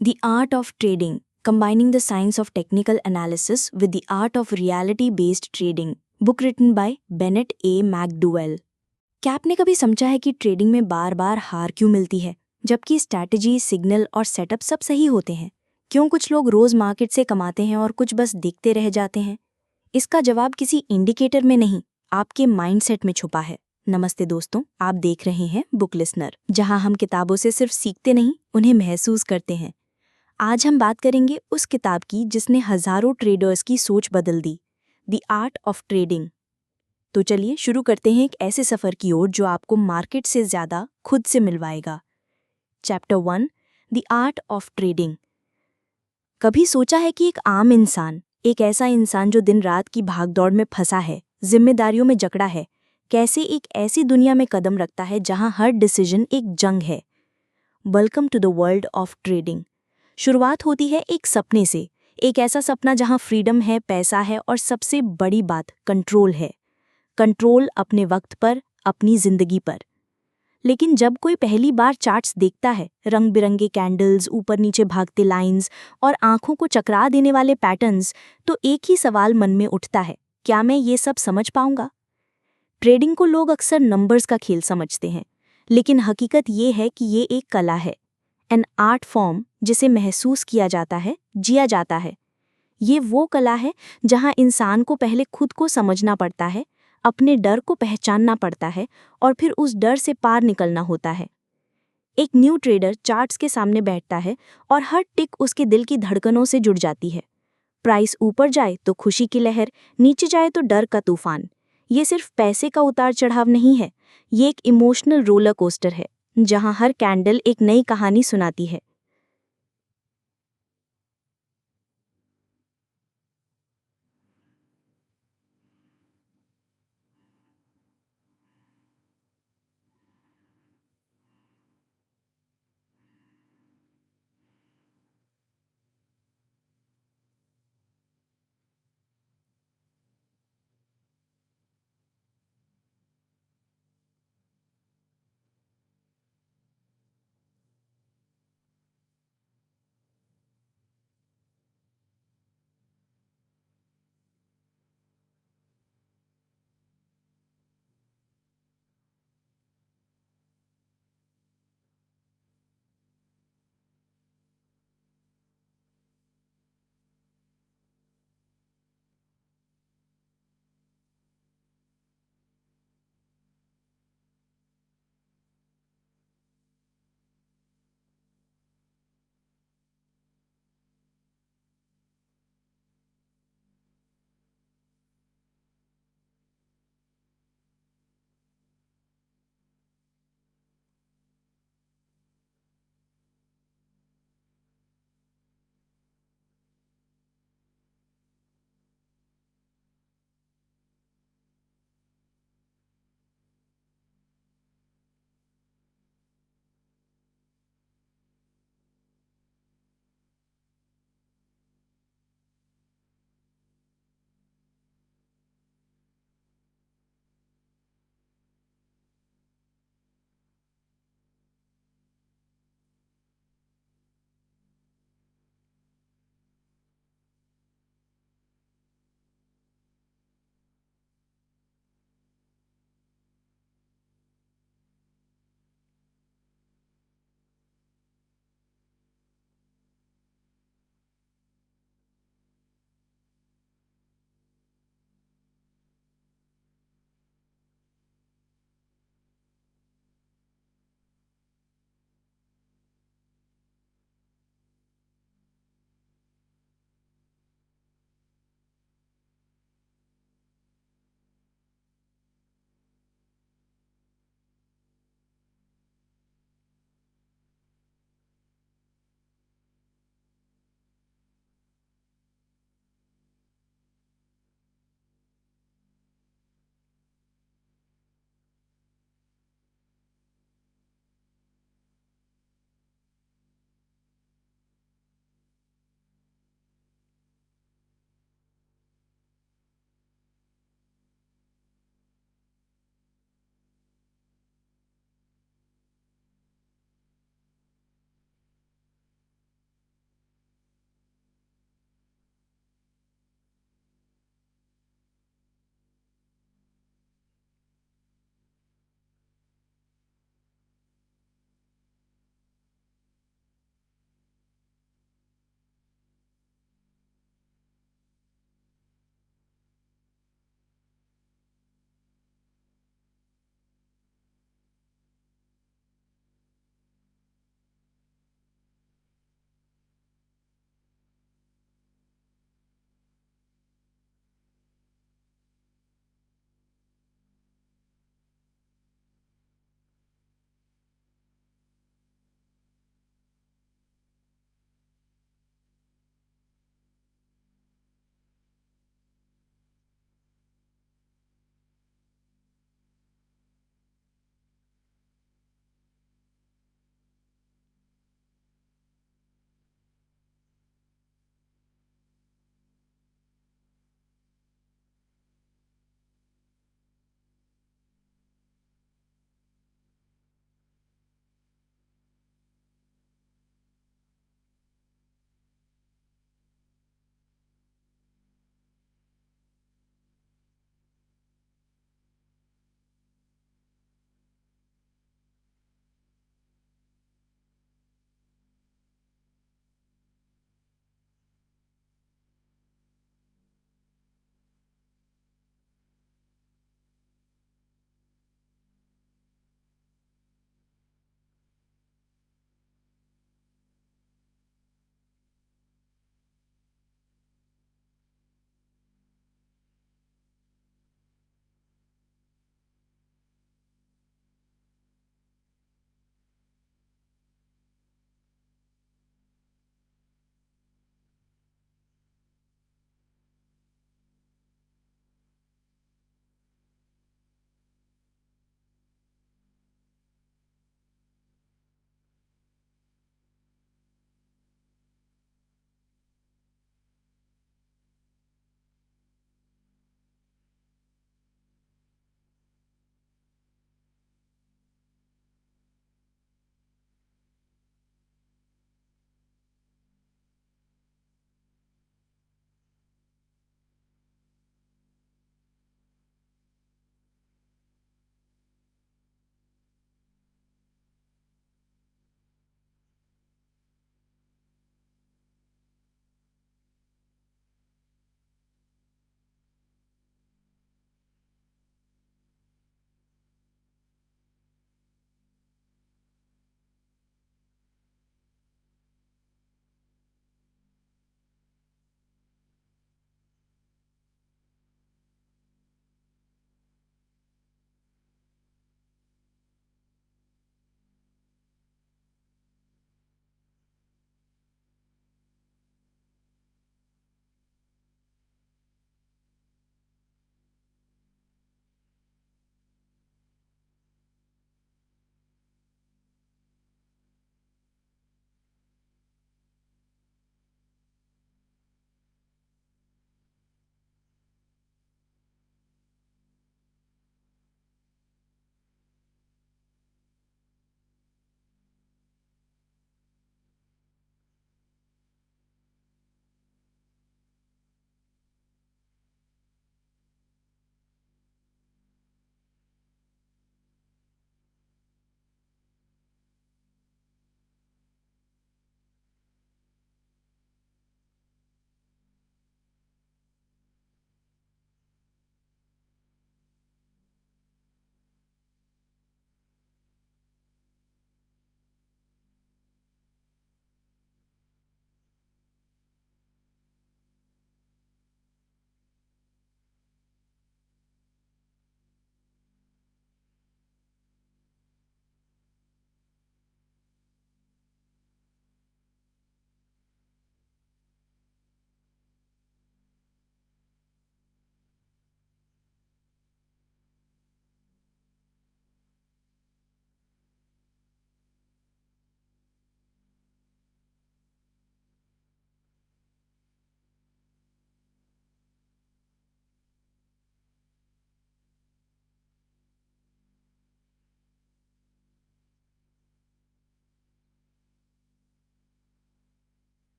The Art of Trading, Combining the Science of Technical Analysis with the Art of Reality-Based Trading, book written by Bennett A. McDowell। क्या आपने कभी समझा है कि trading में बार बार हार क्यों मिलती है, जबकि स्ट्रैटेजी, सिग्नल और सेटअप सब सही होते हैं? क्यों कुछ लोग रोज मार्केट से कमाते हैं और कुछ बस देखते रह जाते हैं? इसका जवाब किसी इंडिकेटर में नहीं, आपके माइंडसेट में छुपा है। नमस्ते दोस्तों, आप देख रहे हैं बुक लिसनर, जहां हम किताबों से सिर्फ सीखते नहीं, उन्हें महसूस करते हैं। आज हम बात करेंगे उस किताब की जिसने हजारों ट्रेडर्स की सोच बदल दी, द आर्ट ऑफ ट्रेडिंग। तो चलिए शुरू करते हैं एक ऐसे सफर की ओर जो आपको मार्केट से ज्यादा खुद से मिलवाएगा। Chapter 1, the art of trading. कभी सोचा है कि एक आम इंसान, एक ऐसा इंसान जो दिन रात की भागदौड़ में फंसा है, जिम्मेदारियों में जकड़ा है, कैसे एक ऐसी दुनिया में कदम रखता है जहां हर डिसीजन एक जंग है? Welcome to the world of trading. शुरुआत होती है एक सपने से, एक ऐसा सपना जहां फ्रीडम है, पैसा है और सबसे बड़ी बात कंट्रोल है। कंट्रोल अपने वक्त पर, अपनी जिंदगी पर। लेकिन जब कोई पहली बार चार्ट्स देखता है, रंग बिरंगे कैंडल्स, ऊपर नीचे भागते लाइंस और आंखों को चकरा देने वाले पैटर्न्स, तो एक ही सवाल मन में उठता है, क्या मैं ये सब समझ पाऊंगा? ट्रेडिंग को लोग अक्सर नंबर्स का खेल समझते हैं, लेकिन हकीकत ये है कि ये एक कला है, एन आर्ट फॉर्म जिसे महसूस किया जाता है, जिया जाता है। ये वो कला है जहां इंसान को पहले खुद को समझना पड़ता है, अपने डर को पहचानना पड़ता है और फिर उस डर से पार निकलना होता है। एक न्यू ट्रेडर चार्ट्स के सामने बैठता है और हर टिक उसके दिल की धड़कनों से जुड़ जाती है। प्राइस ऊपर जाए तो खुशी की लहर, नीचे जाए तो डर का तूफान। ये सिर्फ पैसे का उतार चढ़ाव नहीं है, ये एक इमोशनल रोलर कोस्टर है, जहां हर कैंडल एक नई कहानी सुनाती है।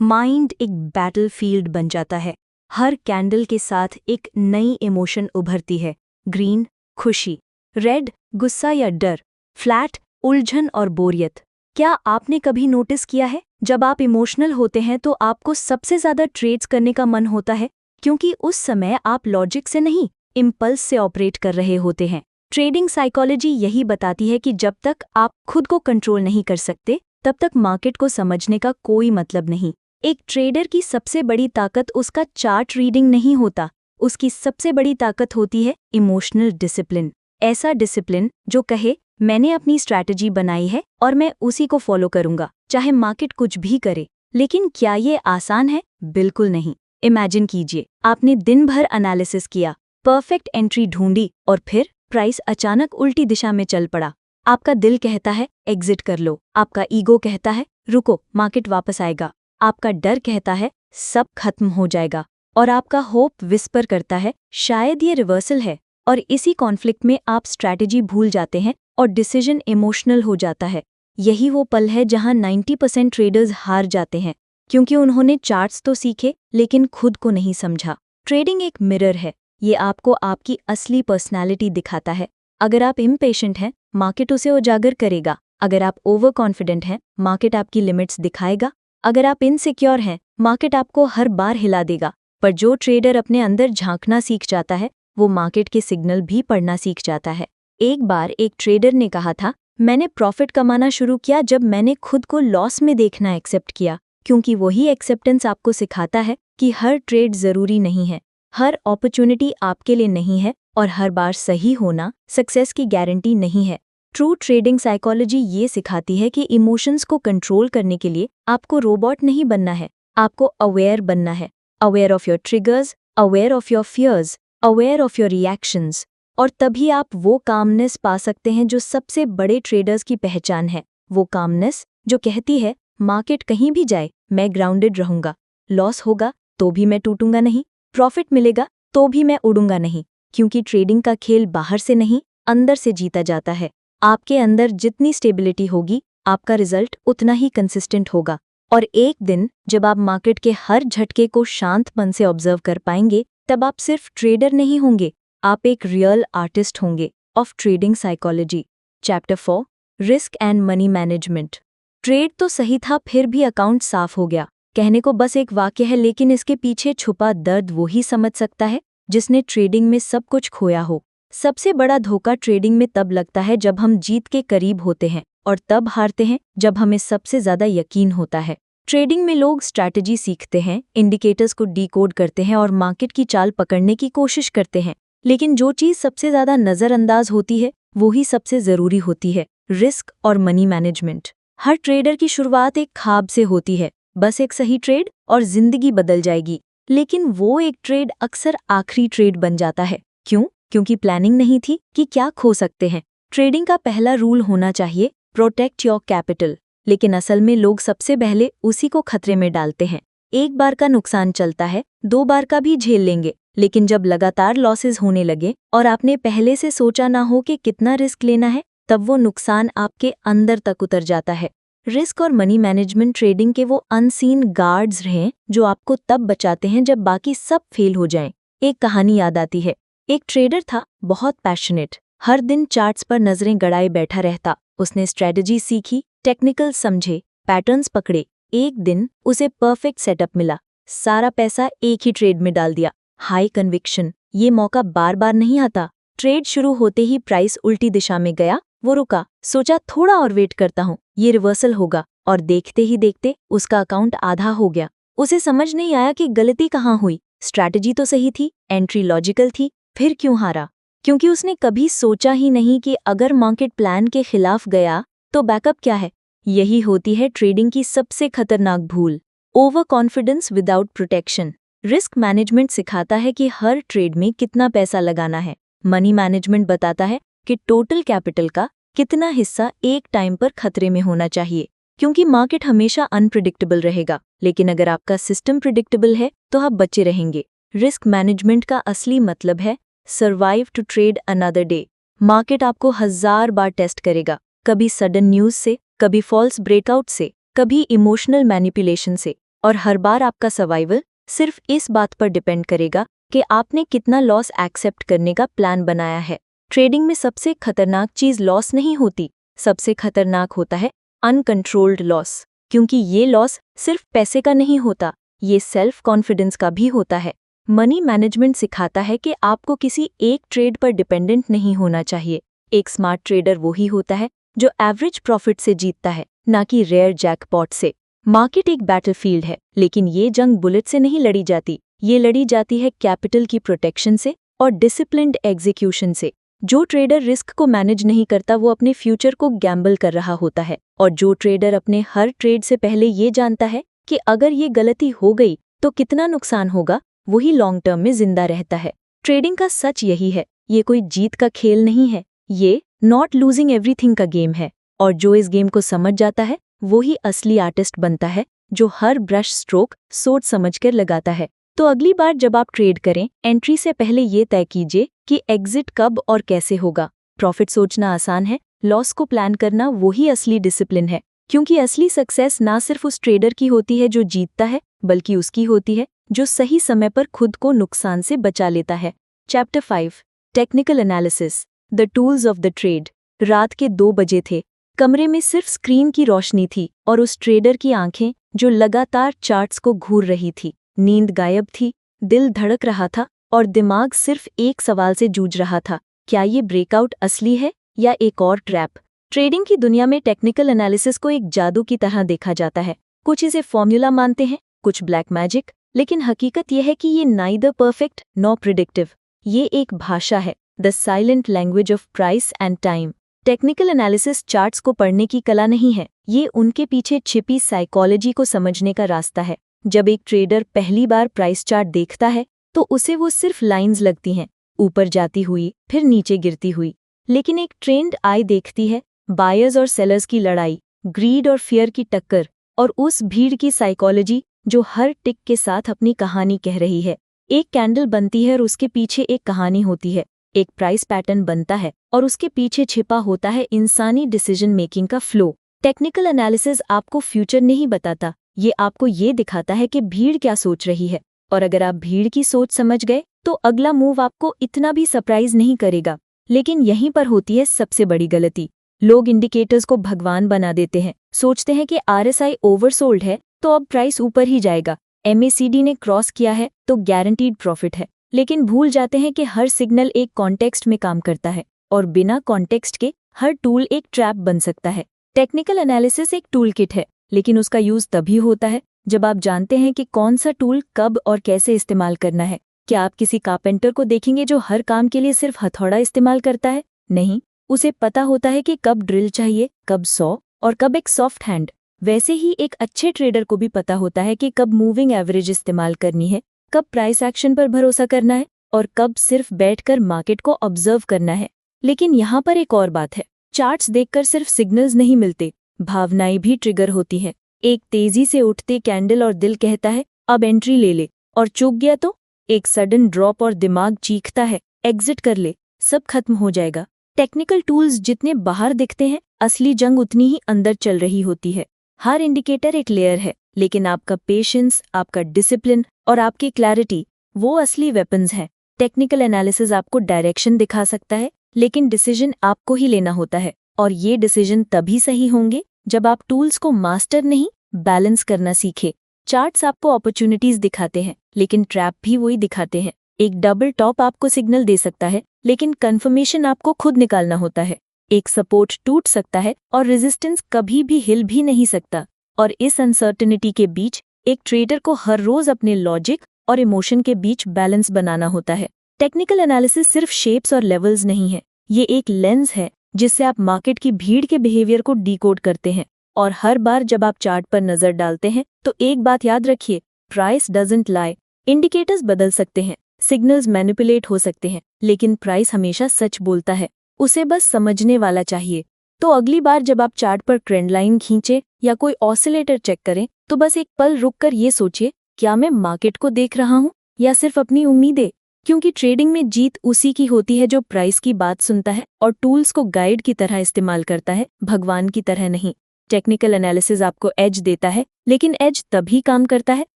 माइंड एक बैटलफील्ड बन जाता है। हर कैंडल के साथ एक नई इमोशन उभरती है। ग्रीन खुशी, रेड गुस्सा या डर, फ्लैट उलझन और बोरियत। क्या आपने कभी नोटिस किया है, जब आप इमोशनल होते हैं तो आपको सबसे ज्यादा ट्रेड्स करने का मन होता है, क्योंकि उस समय आप लॉजिक से नहीं, इम्पल्स से ऑपरेट कर रहे होते हैं। ट्रेडिंग साइकोलॉजी यही बताती है कि जब तक आप खुद को कंट्रोल नहीं कर सकते, तब तक मार्केट को समझने का कोई मतलब नहीं। एक ट्रेडर की सबसे बड़ी ताकत उसका चार्ट रीडिंग नहीं होता, उसकी सबसे बड़ी ताकत होती है इमोशनल डिसिप्लिन। ऐसा डिसिप्लिन जो कहे, मैंने अपनी स्ट्रैटेजी बनाई है और मैं उसी को फॉलो करूंगा, चाहे मार्केट कुछ भी करे। लेकिन क्या ये आसान है? बिल्कुल नहीं। इमेजिन कीजिए, आपने दिन भर एनालिसिस किया, परफेक्ट एंट्री ढूंढी और फिर प्राइस अचानक उल्टी दिशा में चल पड़ा। आपका दिल कहता है एग्जिट कर लो, आपका ईगो कहता है रुको, मार्केट वापस आएगा, आपका डर कहता है सब खत्म हो जाएगा, और आपका होप विस्पर करता है शायद ये रिवर्सल है। और इसी कॉन्फ्लिक्ट में आप स्ट्रैटेजी भूल जाते हैं और डिसीजन इमोशनल हो जाता है। यही वो पल है जहां 90% ट्रेडर्स हार जाते हैं, क्योंकि उन्होंने चार्ट्स तो सीखे लेकिन खुद को नहीं समझा। ट्रेडिंग एक मिरर है, ये आपको आपकी असली पर्सनैलिटी दिखाता है। अगर आप इम्पेशेंट हैं, मार्केट उसे उजागर करेगा। अगर आप ओवर कॉन्फिडेंट हैं, मार्केट आपकी लिमिट्स दिखाएगा। अगर आप इनसिक्योर हैं, मार्केट आपको हर बार हिला देगा। पर जो ट्रेडर अपने अंदर झांकना सीख जाता है, वो मार्केट के सिग्नल भी पढ़ना सीख जाता है। एक बार एक ट्रेडर ने कहा था, मैंने प्रॉफिट कमाना शुरू किया जब मैंने खुद को लॉस में देखना एक्सेप्ट किया, क्योंकि वही एक्सेप्टेंस आपको सिखाता है कि हर ट्रेड जरूरी नहीं है, हर अपॉर्चुनिटी आपके लिए नहीं है, और हर बार सही होना सक्सेस की गारंटी नहीं है। ट्रू ट्रेडिंग साइकोलॉजी ये सिखाती है कि इमोशंस को कंट्रोल करने के लिए आपको रोबोट नहीं बनना है, आपको अवेयर बनना है। Aware of your triggers, aware of your fears, aware of your reactions. और तभी आप वो कामनेस पा सकते हैं जो सबसे बड़े ट्रेडर्स की पहचान है। वो कामनेस जो कहती है मार्केट कहीं भी जाए, मैं ग्राउंडेड रहूंगा। लॉस होगा तो भी मैं टूटूंगा नहीं, प्रॉफिट मिलेगा तो भी मैं उड़ूंगा नहीं, क्योंकि ट्रेडिंग का खेल बाहर से नहीं, अंदर से जीता जाता है। आपके अंदर जितनी स्टेबिलिटी होगी, आपका रिजल्ट उतना ही कंसिस्टेंट होगा। और एक दिन जब आप मार्केट के हर झटके को शांत मन से ऑब्जर्व कर पाएंगे, तब आप सिर्फ ट्रेडर नहीं होंगे, आप एक रियल आर्टिस्ट होंगे of trading psychology. Chapter 4, risk and money management. Trade तो सही था, फिर भी अकाउंट साफ हो गया। कहने को बस एक वाक्य है, लेकिन इसके पीछे छुपा दर्द वो ही समझ सकता है जिसने ट्रेडिंग में सब कुछ खोया हो। सबसे बड़ा धोखा ट्रेडिंग में तब लगता है जब हम जीत के करीब होते हैं, और तब हारते हैं जब हमें सबसे ज्यादा यकीन होता है। ट्रेडिंग में लोग स्ट्रैटेजी सीखते हैं, इंडिकेटर्स को डीकोड करते हैं और मार्केट की चाल पकड़ने की कोशिश करते हैं, लेकिन जो चीज सबसे ज्यादा नजरअंदाज होती है वो ही सबसे जरूरी होती है, रिस्क और मनी मैनेजमेंट। हर ट्रेडर की शुरुआत एक ख्वाब से होती है, बस एक सही ट्रेड और जिंदगी बदल जाएगी। लेकिन वो एक ट्रेड अक्सर आखिरी ट्रेड बन जाता है। क्यों? क्योंकि प्लानिंग नहीं थी कि क्या खो सकते हैं। ट्रेडिंग का पहला रूल होना चाहिए, प्रोटेक्ट योर कैपिटल। लेकिन असल में लोग सबसे पहले उसी को खतरे में डालते हैं। एक बार का नुकसान चलता है, 2 बार का भी झेल लेंगे, लेकिन जब लगातार लॉसेस होने लगे और आपने पहले से सोचा ना हो कि कितना रिस्क लेना है, तब वो नुकसान आपके अंदर तक उतर जाता है। रिस्क और मनी मैनेजमेंट ट्रेडिंग के वो अनसीन गार्ड्स हैं जो आपको तब बचाते हैं जब बाकी सब फेल हो जाएं। एक कहानी याद आती है। एक ट्रेडर था, बहुत पैशनेट, हर दिन चार्ट्स पर नजरें गड़ाए बैठा रहता। उसने स्ट्रेटजी सीखी, टेक्निकल समझे, पैटर्न्स पकड़े। एक दिन उसे परफेक्ट सेटअप मिला, सारा पैसा एक ही ट्रेड में डाल दिया। हाई कन्विक्शन, ये मौका बार बार नहीं आता। ट्रेड शुरू होते ही प्राइस उल्टी दिशा में गया, वो रुका, सोचा थोड़ा और वेट करता हूँ, ये रिवर्सल होगा, और देखते ही देखते उसका अकाउंट आधा हो गया। उसे समझ नहीं आया कि गलती कहाँ हुई। स्ट्रैटेजी तो सही थी, एंट्री लॉजिकल थी, फिर क्यों हारा? क्योंकि उसने कभी सोचा ही नहीं कि अगर मार्केट प्लान के खिलाफ गया तो बैकअप क्या है। यही होती है ट्रेडिंग की सबसे खतरनाक भूल, over confidence without protection. Risk management सिखाता है कि हर ट्रेड में कितना पैसा लगाना है। मनी मैनेजमेंट बताता है कि टोटल कैपिटल का कितना हिस्सा एक टाइम पर खतरे में होना चाहिए, क्योंकि मार्केट हमेशा अनप्रिडिक्टेबल रहेगा। लेकिन अगर आपका सिस्टम प्रिडिक्टेबल है तो आप बचे रहेंगे। रिस्क मैनेजमेंट का असली मतलब है survive to trade another day. Market आपको 1000 बार टेस्ट करेगा, कभी सडन न्यूज से, कभी फॉल्स ब्रेकआउट से, कभी इमोशनल मैनिपुलेशन से, और हर बार आपका सर्वाइवल सिर्फ इस बात पर डिपेंड करेगा कि आपने कितना लॉस एक्सेप्ट करने का प्लान बनाया है। ट्रेडिंग में सबसे खतरनाक चीज़ लॉस नहीं होती, सबसे खतरनाक होता है अनकंट्रोल्ड लॉस, क्योंकि ये लॉस सिर्फ पैसे का नहीं होता, ये सेल्फ कॉन्फिडेंस का भी होता है। मनी मैनेजमेंट सिखाता है कि आपको किसी एक ट्रेड पर डिपेंडेंट नहीं होना चाहिए। एक स्मार्ट ट्रेडर वही होता है जो एवरेज प्रॉफिट से जीतता है, ना कि रेयर जैकपॉट से। मार्केट एक बैटलफील्ड है, लेकिन ये जंग बुलेट से नहीं लड़ी जाती, ये लड़ी जाती है कैपिटल की प्रोटेक्शन से और डिसिप्लिन्ड एग्जीक्यूशन से। जो ट्रेडर रिस्क को मैनेज नहीं करता वो अपने फ्यूचर को गैम्बल कर रहा होता है, और जो ट्रेडर अपने हर ट्रेड से पहले ये जानता है कि अगर ये गलती हो गई तो कितना नुकसान होगा, वही लॉन्ग टर्म में जिंदा रहता है। ट्रेडिंग का सच यही है, ये कोई जीत का खेल नहीं है, ये नॉट लूजिंग एवरीथिंग का गेम है। और जो इस गेम को समझ जाता है वही असली आर्टिस्ट बनता है, जो हर ब्रश स्ट्रोक सोच समझकर लगाता है। तो अगली बार जब आप ट्रेड करें, एंट्री से पहले ये तय कीजिए कि एग्जिट कब और कैसे होगा। प्रॉफिट सोचना आसान है, लॉस को प्लान करना वही असली डिसिप्लिन है, क्योंकि असली सक्सेस ना सिर्फ उस ट्रेडर की होती है जो जीतता है, बल्कि उसकी होती है जो सही समय पर खुद को नुकसान से बचा लेता है। Chapter 5, technical analysis, the tools of the trade. रात के 2 बजे थे, कमरे में सिर्फ स्क्रीन की रोशनी थी और उस ट्रेडर की आंखें जो लगातार चार्ट्स को घूर रही थी। नींद गायब थी, दिल धड़क रहा था और दिमाग सिर्फ एक सवाल से जूझ रहा था, क्या ये ब्रेकआउट असली है या एक और ट्रैप। ट्रेडिंग की दुनिया में टेक्निकल एनालिसिस को एक जादू की तरह देखा जाता है। कुछ इसे फॉर्मूला मानते हैं, कुछ ब्लैक मैजिक, लेकिन हकीकत यह है कि ये नाइदर परफेक्ट नॉर प्रिडिक्टिव। ये एक भाषा है, the silent language of price and time. Technical analysis charts को पढ़ने की कला नहीं है, ये उनके पीछे छिपी साइकोलॉजी को समझने का रास्ता है। जब एक ट्रेडर पहली बार प्राइस चार्ट देखता है तो उसे वो सिर्फ लाइंस लगती हैं, ऊपर जाती हुई फिर नीचे गिरती हुई। लेकिन एक ट्रेंड आई देखती है बायर्स और सेलर्स की लड़ाई, ग्रीड और फियर की टक्कर, और उस भीड़ की साइकोलॉजी जो हर टिक के साथ अपनी कहानी कह रही है। एक कैंडल बनती है और उसके पीछे एक कहानी होती है, एक प्राइस पैटर्न बनता है और उसके पीछे छिपा होता है इंसानी डिसीजन मेकिंग का फ्लो। टेक्निकल एनालिसिस आपको फ्यूचर नहीं बताता, ये आपको ये दिखाता है कि भीड़ क्या सोच रही है, और अगर आप भीड़ की सोच समझ गए तो अगला मूव आपको इतना भी सरप्राइज नहीं करेगा। लेकिन यहीं पर होती है सबसे बड़ी गलती। लोग इंडिकेटर्स को भगवान बना देते हैं, सोचते हैं कि आरएसआई ओवरसोल्ड है तो अब प्राइस ऊपर ही जाएगा, एमएसीडी ने क्रॉस किया है तो गारंटीड प्रॉफिट है। लेकिन भूल जाते हैं कि हर सिग्नल एक कॉन्टेक्स्ट में काम करता है, और बिना कॉन्टेक्स्ट के हर टूल एक ट्रैप बन सकता है। टेक्निकल एनालिसिस एक टूल किट है, लेकिन उसका यूज तभी होता है जब आप जानते हैं कि कौन सा टूल कब और कैसे इस्तेमाल करना है। क्या आप किसी कारपेंटर को देखेंगे जो हर काम के लिए सिर्फ हथौड़ा इस्तेमाल करता है? नहीं, उसे पता होता है कि कब ड्रिल चाहिए, कब सॉ और कब एक सॉफ्ट हैंड। वैसे ही एक अच्छे ट्रेडर को भी पता होता है कि कब मूविंग एवरेज इस्तेमाल करनी है, कब प्राइस एक्शन पर भरोसा करना है और कब सिर्फ बैठकर मार्केट को ऑब्जर्व करना है। लेकिन यहाँ पर एक और बात है, चार्ट्स देखकर सिर्फ सिग्नल्स नहीं मिलते, भावनाएं भी ट्रिगर होती हैं। एक तेजी से उठते कैंडल और दिल कहता है अब एंट्री ले ले, और चूक गया तो एक सडन ड्रॉप और दिमाग चीखता है एग्जिट कर ले, सब खत्म हो जाएगा। टेक्निकल टूल्स जितने बाहर दिखते हैं, असली जंग उतनी ही अंदर चल रही होती है। हर इंडिकेटर एक लेयर है, लेकिन आपका पेशेंस, आपका डिसिप्लिन और आपकी क्लैरिटी वो असली वेपन्स हैं। टेक्निकल एनालिसिस आपको डायरेक्शन दिखा सकता है, लेकिन डिसीजन आपको ही लेना होता है, और ये डिसीजन तभी सही होंगे जब आप टूल्स को मास्टर नहीं बैलेंस करना सीखे। चार्ट्स आपको अपॉर्चुनिटीज दिखाते हैं, लेकिन ट्रैप भी वही दिखाते हैं। एक डबल टॉप आपको सिग्नल दे सकता है, लेकिन कंफर्मेशन आपको खुद निकालना होता है। एक सपोर्ट टूट सकता है और रेजिस्टेंस कभी भी हिल भी नहीं सकता, और इस अनसर्टेनिटी के बीच एक ट्रेडर को हर रोज अपने लॉजिक और इमोशन के बीच बैलेंस बनाना होता है। टेक्निकल एनालिसिस सिर्फ शेप्स और लेवल्स नहीं है, ये एक लेंस है जिससे आप मार्केट की भीड़ के बिहेवियर को डिकोड करते हैं। और हर बार जब आप चार्ट पर नजर डालते हैं तो एक बात याद रखिए, प्राइस डजंट लाई। इंडिकेटर्स बदल सकते हैं, सिग्नल्स मैनिपुलेट हो सकते हैं, लेकिन प्राइस हमेशा सच बोलता है, उसे बस समझने वाला चाहिए। तो अगली बार जब आप चार्ट पर ट्रेंड लाइन खींचे या कोई ऑसिलेटर चेक करें तो बस एक पल रुककर ये सोचिए, क्या मैं मार्केट को देख रहा हूँ या सिर्फ अपनी उम्मीदें? क्योंकि ट्रेडिंग में जीत उसी की होती है जो प्राइस की बात सुनता है और टूल्स को गाइड की तरह इस्तेमाल करता है, भगवान की तरह नहीं। टेक्निकल एनालिसिस आपको एज देता है, लेकिन एज तभी काम करता है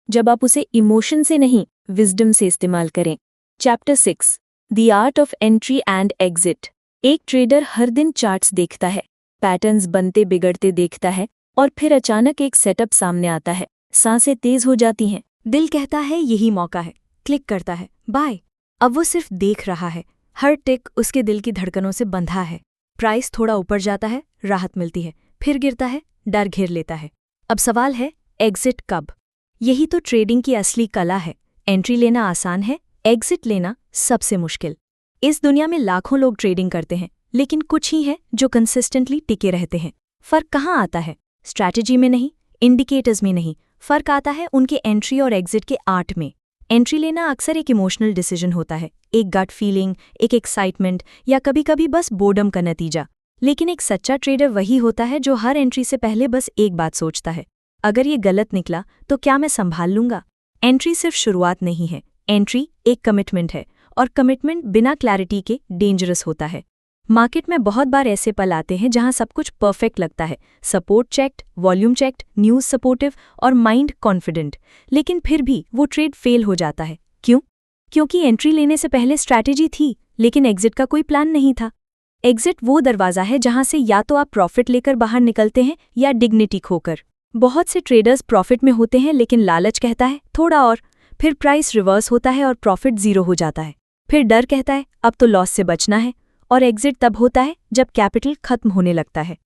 जब आप उसे इमोशन से नहीं, विजडम से इस्तेमाल करें। Chapter 6, the art of entry and exit. एक ट्रेडर हर दिन चार्ट्स देखता है, पैटर्न्स बनते बिगड़ते देखता है, और फिर अचानक एक सेटअप सामने आता है। सांसें तेज हो जाती हैं, दिल कहता है यही मौका है, क्लिक करता है, बाय। अब वो सिर्फ देख रहा है, हर टिक उसके दिल की धड़कनों से बंधा है। प्राइस थोड़ा ऊपर जाता है, राहत मिलती है, फिर गिरता है, डर घेर लेता है। अब सवाल है, एग्जिट कब? यही तो ट्रेडिंग की असली कला है। एंट्री लेना आसान है, एग्जिट लेना सबसे मुश्किल। इस दुनिया में लाखों लोग ट्रेडिंग करते हैं, लेकिन कुछ ही हैं जो कंसिस्टेंटली टिके रहते हैं। फर्क कहाँ आता है? स्ट्रैटेजी में नहीं, इंडिकेटर्स में नहीं, फर्क आता है उनके एंट्री और एग्जिट के आर्ट में। एंट्री लेना अक्सर एक इमोशनल डिसीजन होता है, एक गट फीलिंग, एक एक्साइटमेंट या कभी कभी बस बोर्डम का नतीजा। लेकिन एक सच्चा ट्रेडर वही होता है जो हर एंट्री से पहले बस एक बात सोचता है, अगर ये गलत निकला तो क्या मैं संभाल लूंगा? एंट्री सिर्फ शुरुआत नहीं है, एंट्री एक कमिटमेंट है, और कमिटमेंट बिना क्लैरिटी के डेंजरस होता है। मार्केट में बहुत बार ऐसे पल आते हैं जहां सब कुछ परफेक्ट लगता है, support checked, volume checked, news supportive और माइंड कॉन्फिडेंट, लेकिन फिर भी वो ट्रेड फेल हो जाता है। क्यों? क्योंकि एंट्री लेने से पहले स्ट्रैटेजी थी, लेकिन एग्जिट का कोई प्लान नहीं था। एग्जिट वो दरवाज़ा है जहां से या तो आप प्रॉफिट लेकर बाहर निकलते हैं या डिग्निटी खोकर। बहुत से ट्रेडर्स प्रॉफिट में होते हैं, लेकिन लालच कहता है थोड़ा और, फिर प्राइस रिवर्स होता है और प्रॉफिट जीरो हो जाता है। फिर डर कहता है अब तो लॉस से बचना है, और एग्जिट तब होता है जब कैपिटल खत्म होने लगता है।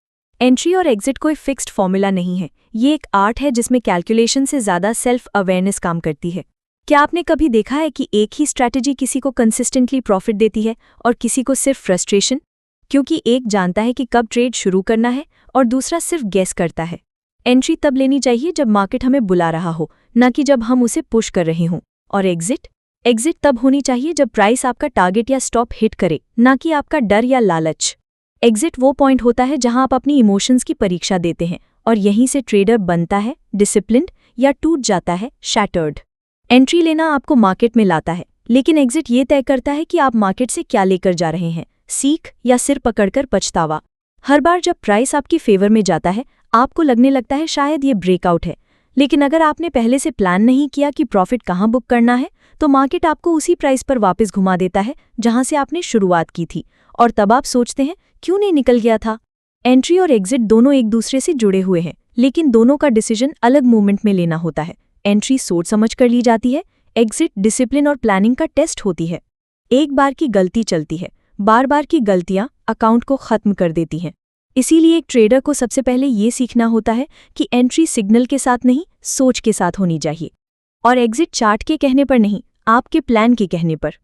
एंट्री और एग्जिट कोई फिक्स्ड फॉर्मूला नहीं है, ये एक आर्ट है जिसमें कैलकुलेशन से ज़्यादा सेल्फ अवेयरनेस काम करती है। क्या आपने कभी देखा है कि एक ही स्ट्रैटेजी किसी को कंसिस्टेंटली प्रॉफिट देती है और किसी को सिर्फ फ्रस्ट्रेशन? क्योंकि एक जानता है कि कब ट्रेड शुरू करना है और दूसरा सिर्फ गेस करता है। एंट्री तब लेनी चाहिए जब मार्केट हमें बुला रहा हो, न कि जब हम उसे पुश कर रहे हों। और एग्जिट तब होनी चाहिए जब प्राइस आपका टारगेट या स्टॉप हिट करे, ना कि आपका डर या लालच। एग्जिट वो पॉइंट होता है जहां आप अपनी इमोशंस की परीक्षा देते हैं, और यहीं से ट्रेडर बनता है डिसिप्लिन्ड या टूट जाता है शैटर्ड। एंट्री लेना आपको मार्केट में लाता है, लेकिन एग्जिट ये तय करता है कि आप मार्केट से क्या लेकर जा रहे हैं, सीख या सिर पकड़कर पछतावा। हर बार जब प्राइस आपकी फेवर में जाता है, आपको लगने लगता है शायद ये ब्रेकआउट है, लेकिन अगर आपने पहले से प्लान नहीं किया कि प्रॉफिट कहाँ बुक करना है, तो मार्केट आपको उसी प्राइस पर वापस घुमा देता है जहां से आपने शुरुआत की थी, और तब आप सोचते हैं क्यों नहीं निकल गया था। एंट्री और एग्जिट दोनों एक दूसरे से जुड़े हुए हैं, लेकिन दोनों का डिसीजन अलग मोमेंट में लेना होता है। एंट्री सोच समझ कर ली जाती है, एग्जिट डिसिप्लिन और प्लानिंग का टेस्ट होती है। एक बार की गलती चलती है, बार बार की गलतियां अकाउंट को खत्म कर देती हैं। इसीलिए एक ट्रेडर को सबसे पहले ये सीखना होता है कि एंट्री सिग्नल के साथ नहीं, सोच के साथ होनी चाहिए, और एग्जिट चार्ट के कहने पर नहीं, आपके प्लान के कहने पर।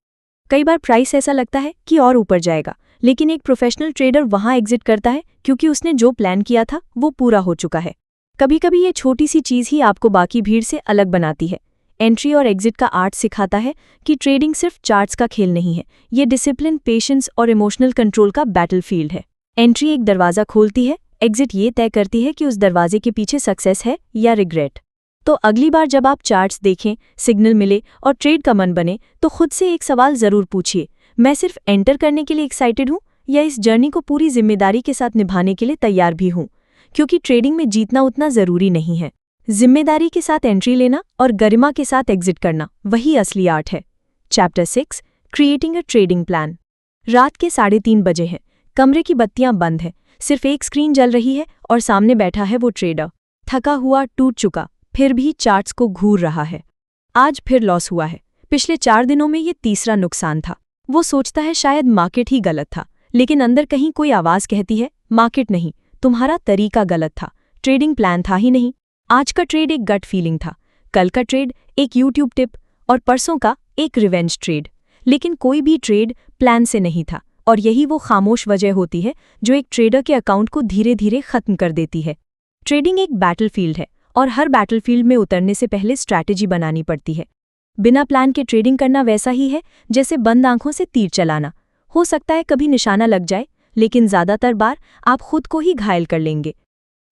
कई बार प्राइस ऐसा लगता है कि और ऊपर जाएगा, लेकिन एक प्रोफेशनल ट्रेडर वहां एग्जिट करता है क्योंकि उसने जो प्लान किया था वो पूरा हो चुका है। कभी कभी ये छोटी सी चीज़ ही आपको बाकी भीड़ से अलग बनाती है। एंट्री और एग्जिट का आर्ट सिखाता है कि ट्रेडिंग सिर्फ चार्ट्स का खेल नहीं है, ये डिसिप्लिन, पेशेंस और इमोशनल कंट्रोल का बैटलफील्ड है। एंट्री एक दरवाज़ा खोलती है, एग्जिट ये तय करती है कि उस दरवाजे के पीछे सक्सेस है या रिग्रेट। तो अगली बार जब आप चार्ट्स देखें, सिग्नल मिले और ट्रेड का मन बने, तो खुद से एक सवाल ज़रूर पूछिए, मैं सिर्फ एंटर करने के लिए एक्साइटेड हूँ या इस जर्नी को पूरी जिम्मेदारी के साथ निभाने के लिए तैयार भी हूँ? क्योंकि ट्रेडिंग में जीतना उतना ज़रूरी नहीं है। जिम्मेदारी के साथ एंट्री लेना और गरिमा के साथ एग्जिट करना, वही असली आर्ट है। Chapter 6, creating a trading plan. रात के 3:30 बजे हैं, कमरे की बत्तियां बंद हैं, सिर्फ एक स्क्रीन जल रही है और सामने बैठा है वो ट्रेडर, थका हुआ, टूट चुका, फिर भी चार्ट्स को घूर रहा है। आज फिर लॉस हुआ है। पिछले 4 दिनों में ये तीसरा नुकसान था। वो सोचता है शायद मार्केट ही गलत था, लेकिन अंदर कहीं कोई आवाज़ कहती है मार्केट नहीं, तुम्हारा तरीका गलत था, ट्रेडिंग प्लान था ही नहीं। आज का ट्रेड एक गट फीलिंग था, कल का ट्रेड एक यूट्यूब टिप, और परसों का एक रिवेंज ट्रेड। लेकिन कोई भी ट्रेड प्लान से नहीं था, और यही वो खामोश वजह होती है जो एक ट्रेडर के अकाउंट को धीरे धीरे खत्म कर देती है। ट्रेडिंग एक बैटलफील्ड है, और हर बैटलफील्ड में उतरने से पहले स्ट्रैटेजी बनानी पड़ती है। बिना प्लान के ट्रेडिंग करना वैसा ही है जैसे बंद आंखों से तीर चलाना। हो सकता है कभी निशाना लग जाए, लेकिन ज़्यादातर बार आप खुद को ही घायल कर लेंगे।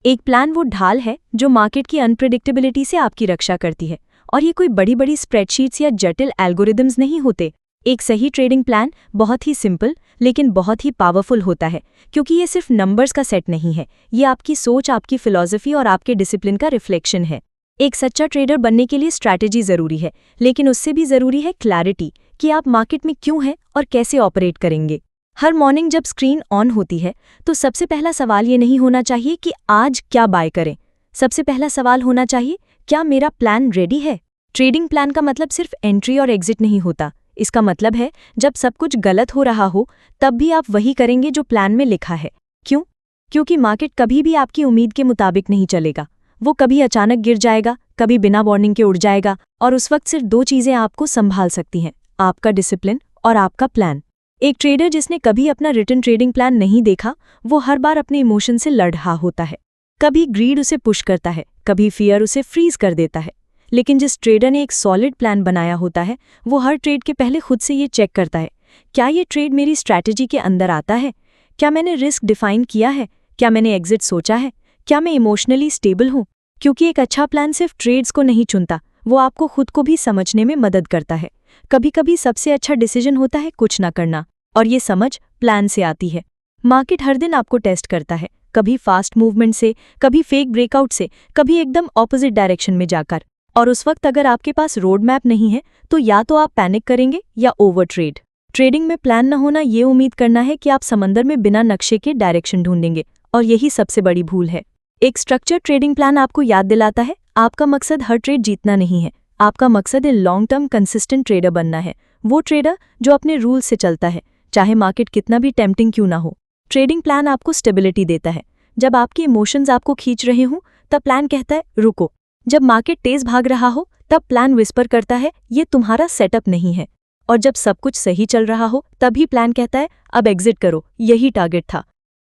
एक प्लान वो ढाल है जो मार्केट की अनप्रेडिक्टेबिलिटी से आपकी रक्षा करती है, और ये कोई बड़ी बड़ी स्प्रेडशीट्स या जटिल एल्गोरिदम्स नहीं होते। एक सही ट्रेडिंग प्लान बहुत ही सिंपल लेकिन बहुत ही पावरफुल होता है, क्योंकि ये सिर्फ नंबर्स का सेट नहीं है, ये आपकी सोच, आपकी फिलॉसफी और आपके डिसिप्लिन का रिफ्लेक्शन है। एक सच्चा ट्रेडर बनने के लिए स्ट्रैटेजी ज़रूरी है, लेकिन उससे भी ज़रूरी है क्लैरिटी कि आप मार्केट में क्यों हैं और कैसे ऑपरेट करेंगे। हर मॉर्निंग जब स्क्रीन ऑन होती है तो सबसे पहला सवाल ये नहीं होना चाहिए कि आज क्या बाय करें। सबसे पहला सवाल होना चाहिए, क्या मेरा प्लान रेडी है? ट्रेडिंग प्लान का मतलब सिर्फ एंट्री और एग्जिट नहीं होता। इसका मतलब है जब सब कुछ गलत हो रहा हो तब भी आप वही करेंगे जो प्लान में लिखा है। क्यों? क्योंकि मार्केट कभी भी आपकी उम्मीद के मुताबिक नहीं चलेगा। वो कभी अचानक गिर जाएगा, कभी बिना वार्निंग के उड़ जाएगा, और उस वक्त सिर्फ दो चीज़ें आपको संभाल सकती हैं, आपका डिसिप्लिन और आपका प्लान। एक ट्रेडर जिसने कभी अपना रिटन ट्रेडिंग प्लान नहीं देखा, वो हर बार अपने इमोशन से लड़ रहा होता है। कभी ग्रीड उसे पुश करता है, कभी फियर उसे फ्रीज कर देता है। लेकिन जिस ट्रेडर ने एक सॉलिड प्लान बनाया होता है, वो हर ट्रेड के पहले खुद से ये चेक करता है, क्या ये ट्रेड मेरी स्ट्रैटेजी के अंदर आता है? क्या मैंने रिस्क डिफाइन किया है? क्या मैंने एग्जिट सोचा है? क्या मैं इमोशनली स्टेबल हूँ? क्योंकि एक अच्छा प्लान सिर्फ ट्रेड्स को नहीं चुनता, वो आपको खुद को भी समझने में मदद करता है। कभी कभी सबसे अच्छा डिसीजन होता है कुछ ना करना, और ये समझ प्लान से आती है। मार्केट हर दिन आपको टेस्ट करता है, कभी फास्ट मूवमेंट से, कभी फेक ब्रेकआउट से, कभी एकदम ऑपोजिट डायरेक्शन में जाकर। और उस वक्त अगर आपके पास रोड मैप नहीं है तो या तो आप पैनिक करेंगे या ओवर ट्रेड। ट्रेडिंग में प्लान न होना ये उम्मीद करना है कि आप समंदर में बिना नक्शे के डायरेक्शन ढूंढेंगे, और यही सबसे बड़ी भूल है। एक स्ट्रक्चर्ड ट्रेडिंग प्लान आपको याद दिलाता है, आपका मकसद हर ट्रेड जीतना नहीं है, आपका मकसद एक लॉन्ग टर्म कंसिस्टेंट ट्रेडर बनना है। वो ट्रेडर जो अपने रूल से चलता है, चाहे मार्केट कितना भी टेम्पटिंग क्यों ना हो। ट्रेडिंग प्लान आपको स्टेबिलिटी देता है। जब आपके इमोशंस आपको खींच रहे हों तब प्लान कहता है रुको। जब मार्केट तेज भाग रहा हो तब प्लान विस्पर करता है ये तुम्हारा सेटअप नहीं है। और जब सब कुछ सही चल रहा हो तभी प्लान कहता है अब एग्जिट करो, यही टारगेट था।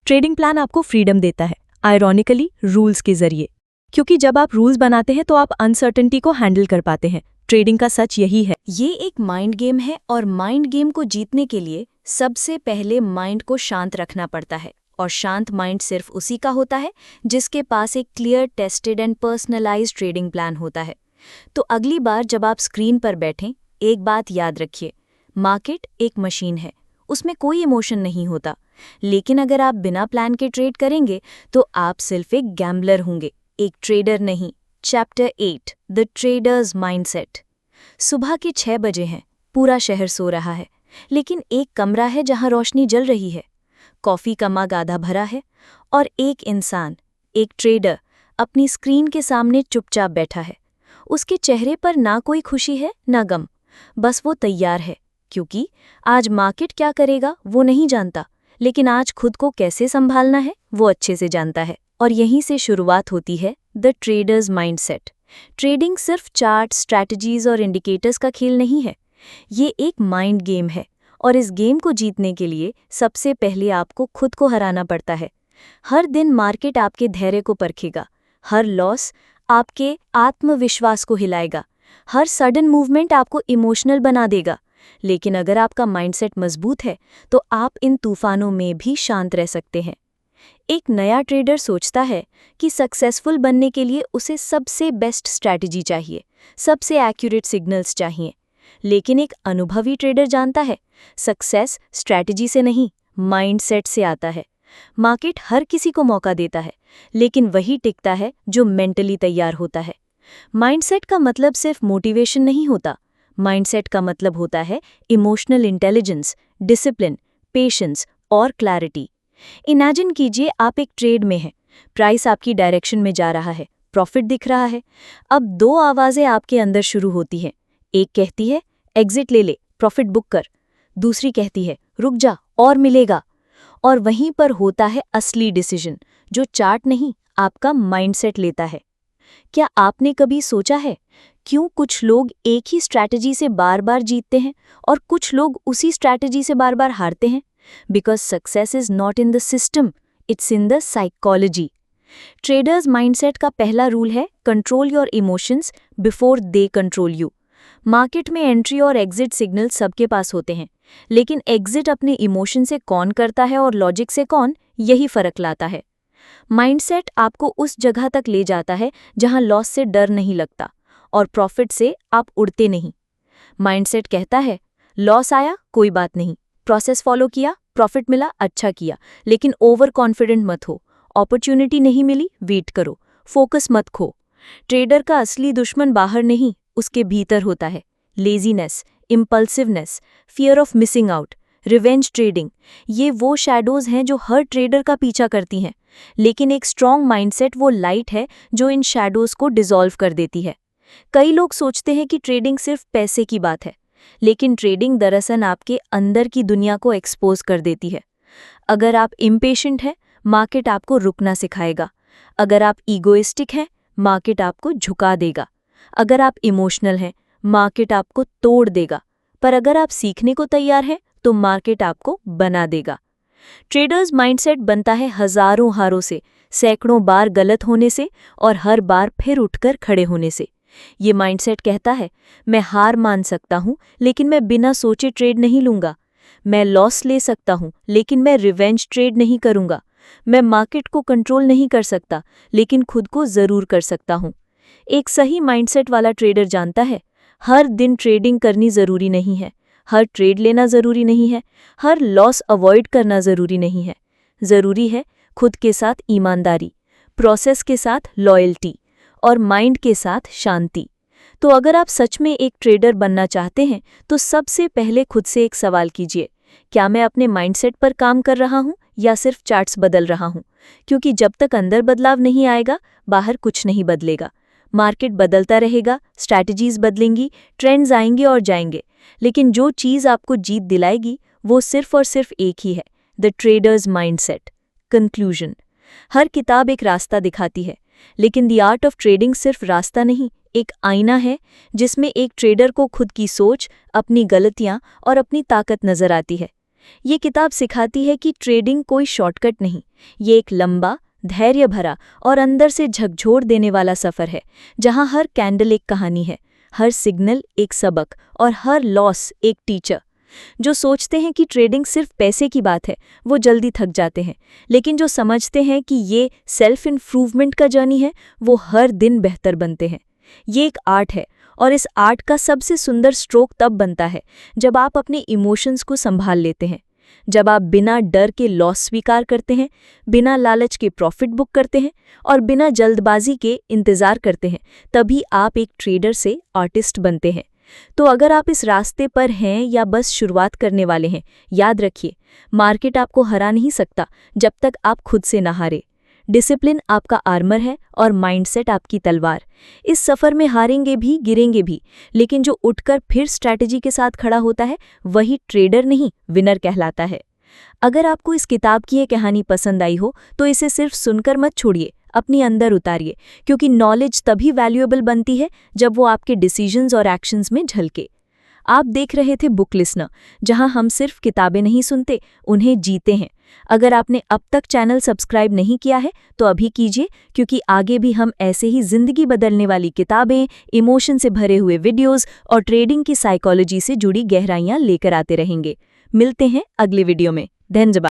ट्रेडिंग प्लान आपको फ्रीडम देता है, आयरॉनिकली रूल्स के जरिए, क्योंकि जब आप रूल्स बनाते हैं तो आप अनसर्टेनिटी को हैंडल कर पाते हैं। ट्रेडिंग का सच यही है। ये एक माइंड गेम है, और माइंड गेम को जीतने के लिए सबसे पहले माइंड को शांत रखना पड़ता है। और शांत माइंड सिर्फ उसी का होता है जिसके पास एक clear, tested and personalised trading plan होता है। तो अगली बार जब आप स्क्रीन पर बैठें, एक बात याद रखिए, मार्केट एक मशीन है, उसमें कोई इमोशन नहीं होता। लेकिन अगर आप बिना प्लान के ट्रेड करेंगे तो आप सिर्फ एक गैम्बलर होंगे, एक ट्रेडर नहीं। Chapter 8, the traders mindset. सुबह के 6 बजे हैं, पूरा शहर सो रहा है, लेकिन एक कमरा है जहां रोशनी जल रही है, कॉफी का मग आधा भरा है, और एक इंसान, एक ट्रेडर अपनी स्क्रीन के सामने चुपचाप बैठा है। उसके चेहरे पर ना कोई खुशी है ना गम, बस वो तैयार है, क्योंकि आज मार्केट क्या करेगा वो नहीं जानता, लेकिन आज खुद को कैसे संभालना है वो अच्छे से जानता है। और यहीं से शुरुआत होती है द ट्रेडर्स माइंडसेट। ट्रेडिंग सिर्फ चार्ट, स्ट्रैटेजीज और इंडिकेटर्स का खेल नहीं है, ये एक माइंड गेम है। और इस गेम को जीतने के लिए सबसे पहले आपको खुद को हराना पड़ता है। हर दिन मार्केट आपके धैर्य को परखेगा, हर लॉस आपके आत्मविश्वास को हिलाएगा, हर सडन मूवमेंट आपको इमोशनल बना देगा। लेकिन अगर आपका माइंडसेट मजबूत है तो आप इन तूफानों में भी शांत रह सकते हैं। एक नया ट्रेडर सोचता है कि सक्सेसफुल बनने के लिए उसे सबसे बेस्ट स्ट्रैटेजी चाहिए, सबसे एक्यूरेट सिग्नल्स चाहिए। लेकिन एक अनुभवी ट्रेडर जानता है, सक्सेस स्ट्रैटेजी से नहीं, माइंडसेट से आता है। मार्केट हर किसी को मौका देता है, लेकिन वही टिकता है जो मेंटली तैयार होता है। माइंडसेट का मतलब सिर्फ मोटिवेशन नहीं होता, माइंडसेट का मतलब होता है इमोशनल इंटेलिजेंस, डिसिप्लिन, पेशेंस और क्लैरिटी। इमेजिन कीजिए आप एक ट्रेड में हैं, प्राइस आपकी डायरेक्शन में जा रहा है, प्रॉफिट दिख रहा है। अब दो आवाज़ें आपके अंदर शुरू होती हैं। एक कहती है एग्जिट ले ले, प्रॉफिट बुक कर। दूसरी कहती है रुक जा और मिलेगा। और वहीं पर होता है असली डिसीजन, जो चार्ट नहीं आपका माइंडसेट लेता है। क्या आपने कभी सोचा है क्यों कुछ लोग एक ही स्ट्रैटेजी से बार बार जीतते हैं और कुछ लोग उसी स्ट्रैटेजी से बार बार हारते हैं? Because success is not in the system, it's in the psychology. Traders mindset का पहला रूल है control your emotions before they control you. Market में एंट्री और एग्जिट सिग्नल सबके पास होते हैं, लेकिन एग्जिट अपने इमोशन से कौन करता है और लॉजिक से कौन, यही फर्क लाता है। माइंडसेट आपको उस जगह तक ले जाता है जहां लॉस से डर नहीं लगता और प्रॉफिट से आप उड़ते नहीं। माइंडसेट कहता है लॉस आया कोई बात नहीं, प्रोसेस फॉलो किया, प्रॉफिट मिला, अच्छा किया, लेकिन ओवर कॉन्फिडेंट मत हो। अपॉर्चुनिटी नहीं मिली, वेट करो, फोकस मत खो। ट्रेडर का असली दुश्मन बाहर नहीं, उसके भीतर होता है। Laziness, impulsiveness, fear of missing out, revenge trading, ये वो शैडोज हैं जो हर ट्रेडर का पीछा करती हैं। लेकिन एक स्ट्रॉन्ग माइंडसेट वो लाइट है जो इन शैडोज को डिसॉल्व कर देती है। कई लोग सोचते हैं कि ट्रेडिंग सिर्फ पैसे की बात है, लेकिन ट्रेडिंग दरअसल आपके अंदर की दुनिया को एक्सपोज कर देती है। अगर आप इम्पेशेंट हैं, मार्केट आपको रुकना सिखाएगा। अगर आप ईगोइस्टिक हैं, मार्केट आपको झुका देगा। अगर आप इमोशनल हैं, मार्केट आपको तोड़ देगा। पर अगर आप सीखने को तैयार हैं, तो मार्केट आपको बना देगा। ट्रेडर्स माइंडसेट बनता है हजारों हारों से, सैकड़ों बार गलत होने से और हर बार फिर उठकर खड़े होने से। ये माइंडसेट कहता है, मैं हार मान सकता हूं, लेकिन मैं बिना सोचे ट्रेड नहीं लूंगा। मैं लॉस ले सकता हूं, लेकिन मैं रिवेंज ट्रेड नहीं करूंगा। मैं मार्केट को कंट्रोल नहीं कर सकता, लेकिन खुद को जरूर कर सकता हूं। एक सही माइंडसेट वाला ट्रेडर जानता है, हर दिन ट्रेडिंग करनी जरूरी नहीं है, हर ट्रेड लेना जरूरी नहीं है, हर लॉस अवॉइड करना जरूरी नहीं है। जरूरी है खुद के साथ ईमानदारी, प्रोसेस के साथ लॉयल्टी और माइंड के साथ शांति। तो अगर आप सच में एक ट्रेडर बनना चाहते हैं, तो सबसे पहले खुद से एक सवाल कीजिए, क्या मैं अपने माइंडसेट पर काम कर रहा हूं या सिर्फ चार्ट्स बदल रहा हूं? क्योंकि जब तक अंदर बदलाव नहीं आएगा, बाहर कुछ नहीं बदलेगा। मार्केट बदलता रहेगा, स्ट्रैटेजीज बदलेंगी, ट्रेंड्स आएंगे और जाएंगे, लेकिन जो चीज़ आपको जीत दिलाएगी वो सिर्फ और सिर्फ एक ही है, द ट्रेडर्स माइंडसेट। कंक्लूजन, हर किताब एक रास्ता दिखाती है, लेकिन द आर्ट ऑफ ट्रेडिंग सिर्फ रास्ता नहीं, एक आईना है जिसमें एक ट्रेडर को खुद की सोच, अपनी गलतियां और अपनी ताकत नजर आती है। ये किताब सिखाती है कि ट्रेडिंग कोई शॉर्टकट नहीं, ये एक लंबा, धैर्य भरा और अंदर से झकझोर देने वाला सफ़र है, जहां हर कैंडल एक कहानी है, हर सिग्नल एक सबक और हर लॉस एक टीचर। जो सोचते हैं कि ट्रेडिंग सिर्फ पैसे की बात है, वो जल्दी थक जाते हैं, लेकिन जो समझते हैं कि ये सेल्फ इम्प्रूवमेंट का जर्नी है, वो हर दिन बेहतर बनते हैं। ये एक आर्ट है, और इस आर्ट का सबसे सुंदर स्ट्रोक तब बनता है जब आप अपने इमोशंस को संभाल लेते हैं, जब आप बिना डर के लॉस स्वीकार करते हैं, बिना लालच के प्रॉफिट बुक करते हैं और बिना जल्दबाजी के इंतज़ार करते हैं, तभी आप एक ट्रेडर से आर्टिस्ट बनते हैं। तो अगर आप इस रास्ते पर हैं या बस शुरुआत करने वाले हैं, याद रखिए, मार्केट आपको हरा नहीं सकता जब तक आप खुद से ना हारे। डिसिप्लिन आपका आर्मर है और माइंडसेट आपकी तलवार। इस सफ़र में हारेंगे भी, गिरेंगे भी, लेकिन जो उठकर फिर स्ट्रैटेजी के साथ खड़ा होता है, वही ट्रेडर नहीं, विनर कहलाता है। अगर आपको इस किताब की ये कहानी पसंद आई हो, तो इसे सिर्फ सुनकर मत छोड़िए, अपनी अंदर उतारिए, क्योंकि नॉलेज तभी वैल्यूएबल बनती है जब वो आपके डिसीजंस और एक्शंस में झलके। आप देख रहे थे बुक लिसनर, जहां हम सिर्फ किताबें नहीं सुनते, उन्हें जीते हैं। अगर आपने अब तक चैनल सब्सक्राइब नहीं किया है, तो अभी कीजिए, क्योंकि आगे भी हम ऐसे ही जिंदगी बदलने वाली किताबें, इमोशन से भरे हुए वीडियोस और ट्रेडिंग की साइकोलॉजी से जुड़ी गहराइयां लेकर आते रहेंगे। मिलते हैं अगले वीडियो में। धन्यवाद।